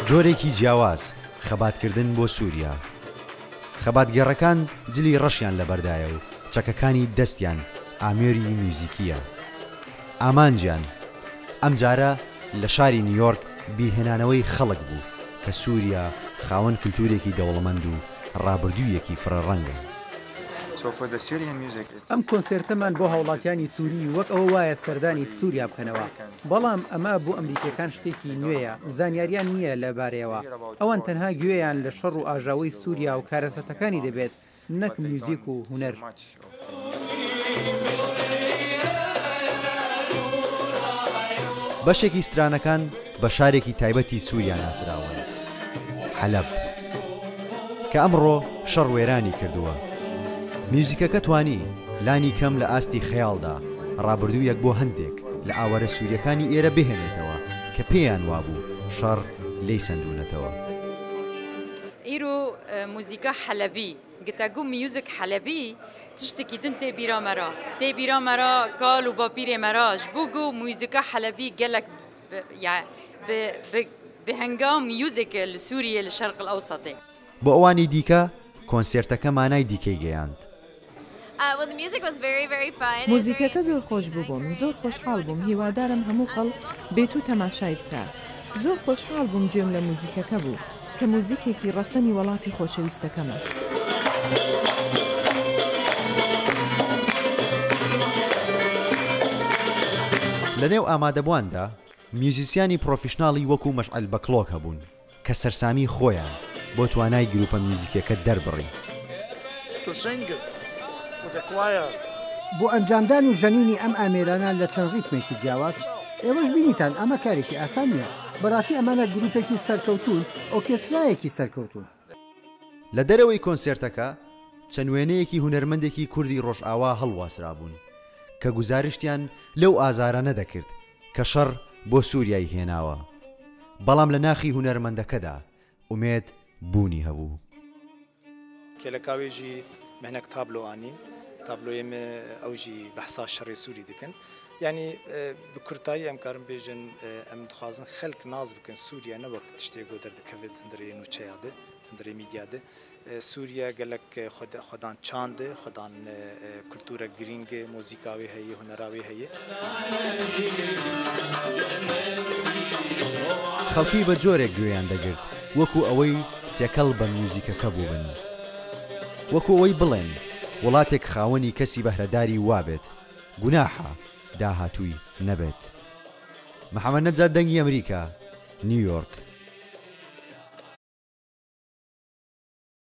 جۆرێکی جیاواز خەباتکردن بۆ سووریا. خەباتگەڕەکان جلی ڕەشیان لەبەردایە و چەکەکانی دەستیان ئامێری میوزیکیە. ئامانجیان ئەم جارە لە شاری نیویۆرک بیرهێنانەوەی خەڵک بوو کە سووریا خاوەن کللتورێکی دەوڵەمەند و ڕابردوویەکی فرەڕەنگە. ئەم کۆنسێرتەمان بۆ هاوڵاتیانی سووری وەک ئەوە وایە سەردانی سووریا بکەنەوە، بەڵام ئەمە بۆ ئەمریکەکان شتێکی نوێیە، زانیاریان نییە لەبارەیەوە. ئەوان تەنها گوێیان لە شەڕ و ئاژاوی سووریا و کارەسەتەکانی دەبێت، نەک میوزیک و هونەر. بەشێکی سترانەکان بە شارێکی تایبەتی سووریا ناسراون، حەلەب، کە ئەمڕۆ شەڕ وێرانی کردووە. میوزیکەکە توانی لانی کەم لە ئاستی خەیاڵدا ڕابردوویەک بۆ هەندێک لە ئاوەرە سووریەکانی ئێرە بهێنێتەوە کە پێیان وابوو شەڕ لی سندونەتەوە. ئیرۆ موزیکا حەلەبی گتەگو میوزیک حەلەبی تشتێکی دن تێبیرا مەرا کاڵ و باپیرێ مەراژ بووگو موزیکا حەلەبی گەلک بهەنگام میوزیک لە سووریە لە شەرق الئەوسەتێ. بۆ ئەوانی دیکە کۆنسێرتەکە مانای دیکەی گەیاند. موزیکەکە زۆر خۆش بووم، زۆر خۆشحاڵ بووم، هیوادارم هەموو خەڵ بێت و تەماشای بکات. زۆر خۆشحاڵ بووم گوێم لە موزیکەکە بوو کە موزیکێکی ڕەسەنی وڵاتی خۆشەویستەکەمە. لەنێو ئامادەبواندا میوزیسیانی پرۆفیشناڵی وەکو مەشعەل بەکلۆک هەبوون کە سەرسامی خۆیان بۆ توانای گروپە میوزیکەکە دەربڕی. بۆ ئەنجامدان و ژەنینی ئەم ئامێرانە لە چەند ڕیتمێکی جیاواز ئێوەش بینیتان ئەمە کارێکی ئاسان نیە. بەڕاستی ئەمانە گروپێکی سەرکەوتون، ئۆرکێسترایەکی سەرکەوتون. لە دەرەوەی کۆنسێرتەکە چەند وێنەیەکی هونەرمەندێکی کوردی ڕۆژئاوا هەڵواسرا بوون کە گوزارشتیان لەو ئازارانە دەکرد کە شەڕ بۆ سووریای هێناوە، بەڵام لە ناخی هونەرمەندەکەدا ئومێد بوونی هەبوو. کێلەکاوێژی مهنەک تابلۆوانی تابلۆیم ئەوژی بەحسا شەڕی سووری دکن، یعنی بە کورتایی ئەمکارم بێژن ئەم دخوازن خەلک ناز بکەن سووریا نەوەک تشتێک بۆ دەردەکەوێت تندرێ نوچەیادە تندرێ میدیادە. سووریا گەلک خۆدان چاندە، خۆدان کولتورە گرینگە، مۆزیکاوی هەیە، هونەراوی هەیە. خەڵکی بە جۆرێک گوێیان دەگرت وەکو ئەوەی تێکەڵ بە میوزیکەکە بووبن، وەکو ئەوەی بڵێن وڵاتێک خاوەنی کەسی بەهرەداری وابێت گوناحە داهاتووی نەبێت. محەممەد نەجات دەنگی ئەمریکا، نیویۆرک.